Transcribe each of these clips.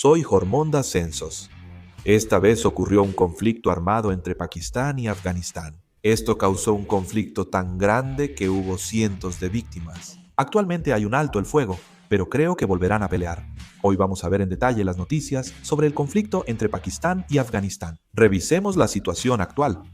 Soy Hormonda Censos. Esta vez ocurrió un conflicto armado entre Pakistán y Afganistán. Esto causó un conflicto tan grande que hubo cientos de víctimas. Actualmente hay un alto el fuego, pero creo que volverán a pelear. Hoy vamos a ver en detalle las noticias sobre el conflicto entre Pakistán y Afganistán. Revisemos la situación actual.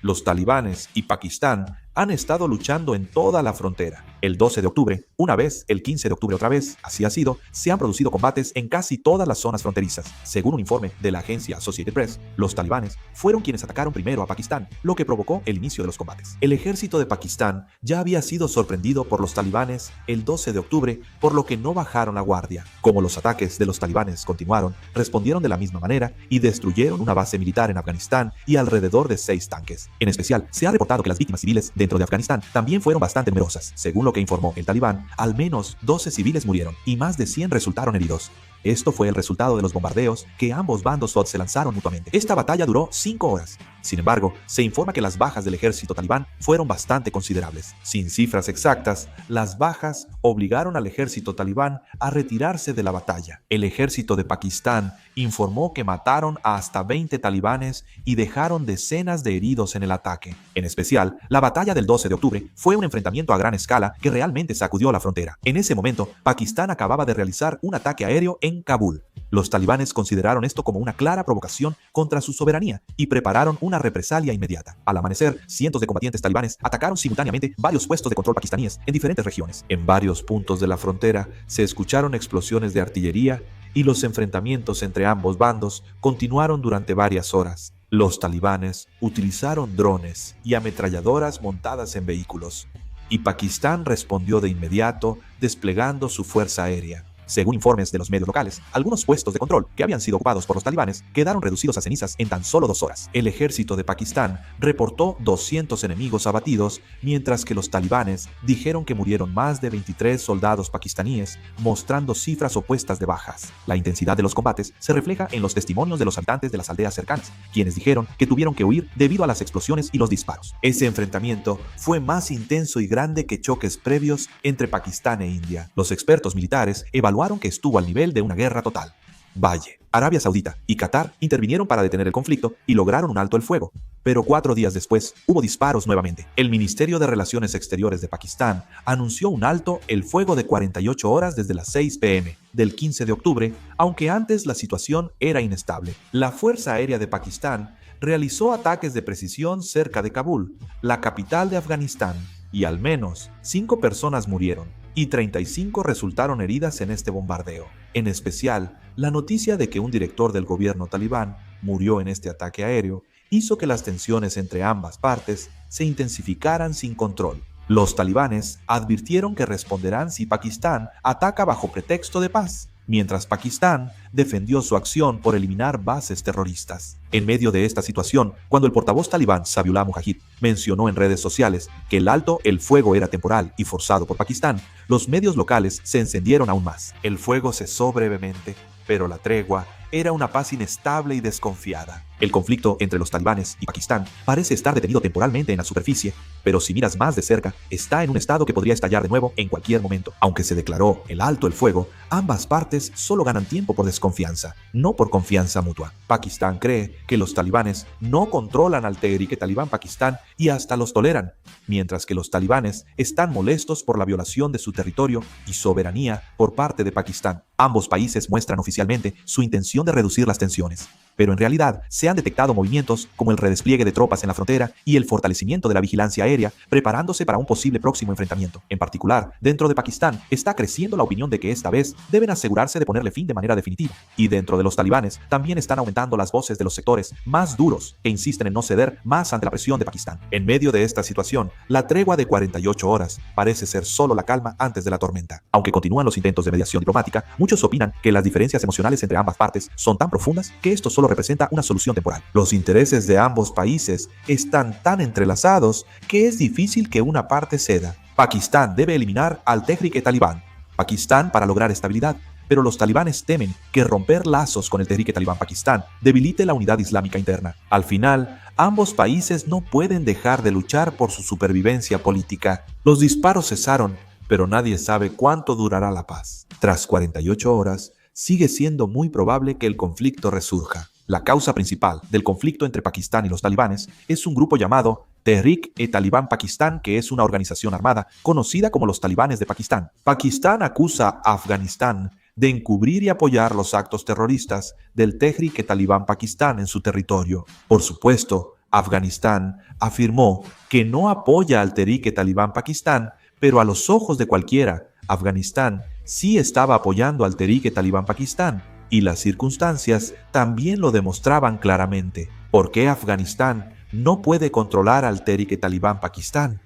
Los talibanes y Pakistán han estado luchando en toda la frontera. El 12 de octubre, una vez, el 15 de octubre otra vez, así ha sido, se han producido combates en casi todas las zonas fronterizas. Según un informe de la agencia Associated Press, los talibanes fueron quienes atacaron primero a Pakistán, lo que provocó el inicio de los combates. El ejército de Pakistán ya había sido sorprendido por los talibanes el 12 de octubre, por lo que no bajaron la guardia. Como los ataques de los talibanes continuaron, respondieron de la misma manera y destruyeron una base militar en Afganistán y alrededor de 6 tanques. En especial, se ha reportado que las víctimas civiles dentro de Afganistán también fueron bastante numerosas. Según lo que informó el talibán, al menos 12 civiles murieron y más de 100 resultaron heridos. Esto fue el resultado de los bombardeos que ambos bandos se lanzaron mutuamente. Esta batalla duró 5 horas. Sin embargo, se informa que las bajas del ejército talibán fueron bastante considerables. Sin cifras exactas, las bajas obligaron al ejército talibán a retirarse de la batalla. El ejército de Pakistán informó que mataron a hasta 20 talibanes y dejaron decenas de heridos en el ataque. En especial, la batalla del 12 de octubre fue un enfrentamiento a gran escala que realmente sacudió la frontera. En ese momento, Pakistán acababa de realizar un ataque aéreo en Kabul. Los talibanes consideraron esto como una clara provocación contra su soberanía y prepararon una represalia inmediata. Al amanecer, cientos de combatientes talibanes atacaron simultáneamente varios puestos de control pakistaníes en diferentes regiones. En varios puntos de la frontera se escucharon explosiones de artillería y los enfrentamientos entre ambos bandos continuaron durante varias horas. Los talibanes utilizaron drones y ametralladoras montadas en vehículos, y Pakistán respondió de inmediato desplegando su fuerza aérea. Según informes de los medios locales, algunos puestos de control que habían sido ocupados por los talibanes quedaron reducidos a cenizas en tan solo 2 horas. El ejército de Pakistán reportó 200 enemigos abatidos, mientras que los talibanes dijeron que murieron más de 23 soldados pakistaníes, mostrando cifras opuestas de bajas. La intensidad de los combates se refleja en los testimonios de los habitantes de las aldeas cercanas, quienes dijeron que tuvieron que huir debido a las explosiones y los disparos. Ese enfrentamiento fue más intenso y grande que choques previos entre Pakistán e India. Los expertos militares evaluaron que estuvo al nivel de una guerra total. Valle, Arabia Saudita y Qatar intervinieron para detener el conflicto y lograron un alto el fuego. Pero 4 días después, hubo disparos nuevamente. El Ministerio de Relaciones Exteriores de Pakistán anunció un alto el fuego de 48 horas desde las 6 p.m. del 15 de octubre, aunque antes la situación era inestable. La Fuerza Aérea de Pakistán realizó ataques de precisión cerca de Kabul, la capital de Afganistán, y al menos 5 personas murieron y 35 resultaron heridas en este bombardeo. En especial, la noticia de que un director del gobierno talibán murió en este ataque aéreo hizo que las tensiones entre ambas partes se intensificaran sin control. Los talibanes advirtieron que responderán si Pakistán ataca bajo pretexto de paz, mientras Pakistán defendió su acción por eliminar bases terroristas. En medio de esta situación, cuando el portavoz talibán Zabiullah Mujahid mencionó en redes sociales que el alto el fuego era temporal y forzado por Pakistán, los medios locales se encendieron aún más. El fuego cesó brevemente, pero la tregua era una paz inestable y desconfiada. El conflicto entre los talibanes y Pakistán parece estar detenido temporalmente en la superficie, pero si miras más de cerca, está en un estado que podría estallar de nuevo en cualquier momento. Aunque se declaró el alto el fuego, ambas partes solo ganan tiempo por desconfianza, no por confianza mutua. Pakistán cree que los talibanes no controlan al Tehrik Talibán Pakistán y hasta los toleran, mientras que los talibanes están molestos por la violación de su territorio y soberanía por parte de Pakistán. Ambos países muestran oficialmente su intención de reducir las tensiones, pero en realidad se han detectado movimientos como el redespliegue de tropas en la frontera y el fortalecimiento de la vigilancia aérea, preparándose para un posible próximo enfrentamiento. En particular, dentro de Pakistán está creciendo la opinión de que esta vez deben asegurarse de ponerle fin de manera definitiva. Y dentro de los talibanes también están aumentando las voces de los sectores más duros que insisten en no ceder más ante la presión de Pakistán. En medio de esta situación, la tregua de 48 horas parece ser solo la calma antes de la tormenta. Aunque continúan los intentos de mediación diplomática, muchos opinan que las diferencias emocionales entre ambas partes son tan profundas que esto solo representa una solución temporal. Los intereses de ambos países están tan entrelazados que es difícil que una parte ceda. Pakistán debe eliminar al Tehrik Talibán Pakistán para lograr estabilidad, pero los talibanes temen que romper lazos con el Tehrik Talibán Pakistán debilite la unidad islámica interna. Al final, ambos países no pueden dejar de luchar por su supervivencia política. Los disparos cesaron, pero nadie sabe cuánto durará la paz. Tras 48 horas, sigue siendo muy probable que el conflicto resurja. La causa principal del conflicto entre Pakistán y los talibanes es un grupo llamado Tehrik-e-Taliban Pakistán, que es una organización armada conocida como los talibanes de Pakistán. Pakistán acusa a Afganistán de encubrir y apoyar los actos terroristas del Tehrik-e-Taliban Pakistán en su territorio. Por supuesto, Afganistán afirmó que no apoya al Tehrik-e-Taliban Pakistán, pero a los ojos de cualquiera, Afganistán sí estaba apoyando al Tehrik-e-Taliban Pakistán, y las circunstancias también lo demostraban claramente. ¿Por qué Afganistán no puede controlar al Tehrik-e-Taliban Pakistán?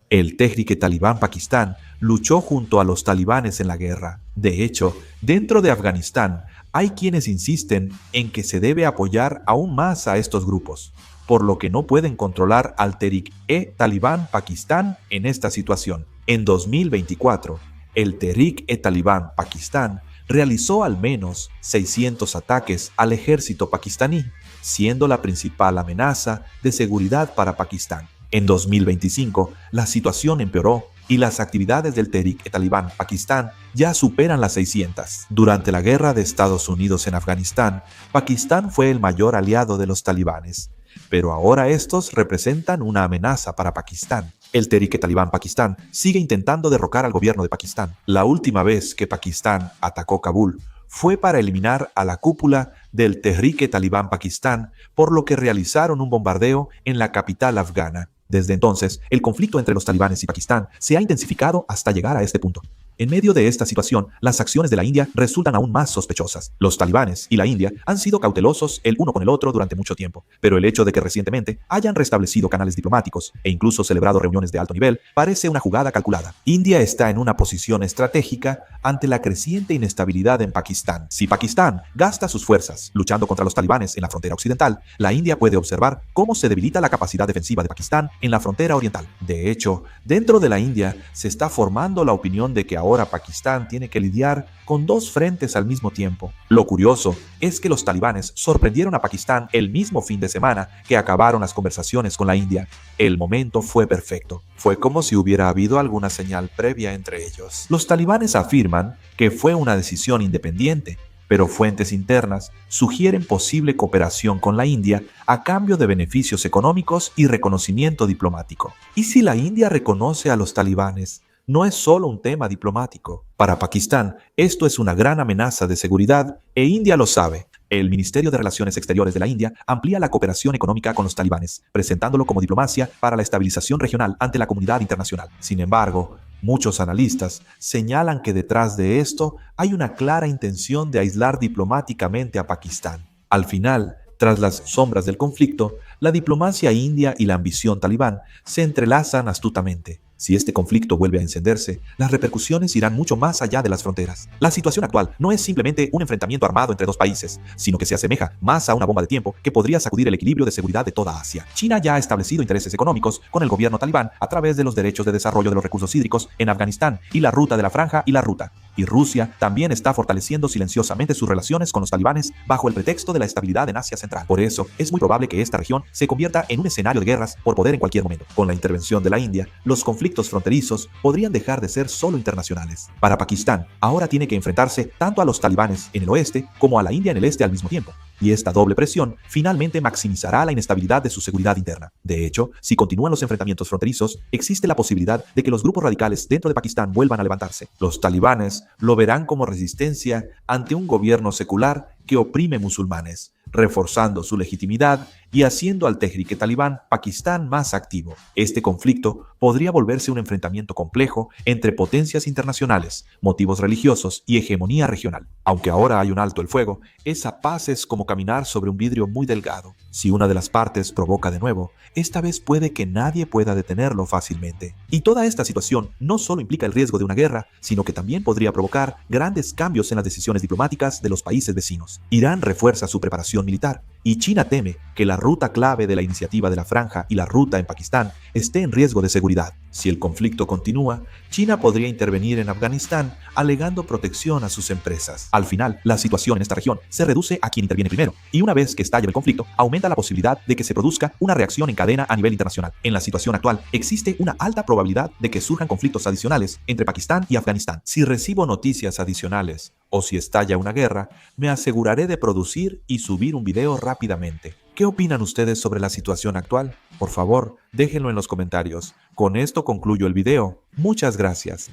El Tehrik-e-Taliban Pakistán luchó junto a los talibanes en la guerra. De hecho, dentro de Afganistán hay quienes insisten en que se debe apoyar aún más a estos grupos, por lo que no pueden controlar al Tehrik-e-Taliban Pakistán en esta situación. En 2024, el Tehrik-e-Taliban Pakistán realizó al menos 600 ataques al ejército pakistaní, siendo la principal amenaza de seguridad para Pakistán. En 2025, la situación empeoró y las actividades del Tehrik-e-Taliban Pakistán ya superan las 600. Durante la guerra de Estados Unidos en Afganistán, Pakistán fue el mayor aliado de los talibanes, pero ahora estos representan una amenaza para Pakistán. El Tehrik-e-Taliban Pakistán sigue intentando derrocar al gobierno de Pakistán. La última vez que Pakistán atacó Kabul fue para eliminar a la cúpula del Tehrik-e-Taliban Pakistán, por lo que realizaron un bombardeo en la capital afgana. Desde entonces, el conflicto entre los talibanes y Pakistán se ha intensificado hasta llegar a este punto. En medio de esta situación, las acciones de la India resultan aún más sospechosas. Los talibanes y la India han sido cautelosos el uno con el otro durante mucho tiempo, pero el hecho de que recientemente hayan restablecido canales diplomáticos e incluso celebrado reuniones de alto nivel parece una jugada calculada. India está en una posición estratégica ante la creciente inestabilidad en Pakistán. Si Pakistán gasta sus fuerzas luchando contra los talibanes en la frontera occidental, la India puede observar cómo se debilita la capacidad defensiva de Pakistán en la frontera oriental. De hecho, dentro de la India se está formando la opinión de que ahora Pakistán tiene que lidiar con dos frentes al mismo tiempo. Lo curioso es que los talibanes sorprendieron a Pakistán el mismo fin de semana que acabaron las conversaciones con la India. El momento fue perfecto. Fue como si hubiera habido alguna señal previa entre ellos. Los talibanes afirman que fue una decisión independiente, pero fuentes internas sugieren posible cooperación con la India a cambio de beneficios económicos y reconocimiento diplomático. ¿Y si la India reconoce a los talibanes? No es solo un tema diplomático. Para Pakistán, esto es una gran amenaza de seguridad e India lo sabe. El Ministerio de Relaciones Exteriores de la India amplía la cooperación económica con los talibanes, presentándolo como diplomacia para la estabilización regional ante la comunidad internacional. Sin embargo, muchos analistas señalan que detrás de esto hay una clara intención de aislar diplomáticamente a Pakistán. Al final, tras las sombras del conflicto, la diplomacia india y la ambición talibán se entrelazan astutamente. Si este conflicto vuelve a encenderse, las repercusiones irán mucho más allá de las fronteras. La situación actual no es simplemente un enfrentamiento armado entre dos países, sino que se asemeja más a una bomba de tiempo que podría sacudir el equilibrio de seguridad de toda Asia. China ya ha establecido intereses económicos con el gobierno talibán a través de los derechos de desarrollo de los recursos hídricos en Afganistán y la ruta de la Franja y la ruta. Y Rusia también está fortaleciendo silenciosamente sus relaciones con los talibanes bajo el pretexto de la estabilidad en Asia Central. Por eso, es muy probable que esta región se convierta en un escenario de guerras por poder en cualquier momento. Con la intervención de la India, los conflictos fronterizos podrían dejar de ser solo internacionales. Para Pakistán, ahora tiene que enfrentarse tanto a los talibanes en el oeste como a la India en el este al mismo tiempo. Y esta doble presión finalmente maximizará la inestabilidad de su seguridad interna. De hecho, si continúan los enfrentamientos fronterizos, existe la posibilidad de que los grupos radicales dentro de Pakistán vuelvan a levantarse. Los talibanes lo verán como resistencia ante un gobierno secular que oprime musulmanes, reforzando su legitimidad y haciendo al Tehrik-e-Taliban Pakistán más activo. Este conflicto podría volverse un enfrentamiento complejo entre potencias internacionales, motivos religiosos y hegemonía regional. Aunque ahora hay un alto el fuego, esa paz es como caminar sobre un vidrio muy delgado. Si una de las partes provoca de nuevo, esta vez puede que nadie pueda detenerlo fácilmente. Y toda esta situación no solo implica el riesgo de una guerra, sino que también podría provocar grandes cambios en las decisiones diplomáticas de los países vecinos. Irán refuerza su preparación militar y China teme que la ruta clave de la iniciativa de la Franja y la ruta en Pakistán esté en riesgo de seguridad. Si el conflicto continúa, China podría intervenir en Afganistán alegando protección a sus empresas. Al final, la situación en esta región se reduce a quien interviene primero, y una vez que estalla el conflicto, aumenta la posibilidad de que se produzca una reacción en cadena a nivel internacional. En la situación actual, existe una alta probabilidad de que surjan conflictos adicionales entre Pakistán y Afganistán. Si recibo noticias adicionales o si estalla una guerra, me aseguraré de producir y subir un video rápidamente. ¿Qué opinan ustedes sobre la situación actual? Por favor, déjenlo en los comentarios. Con esto concluyo el video. Muchas gracias.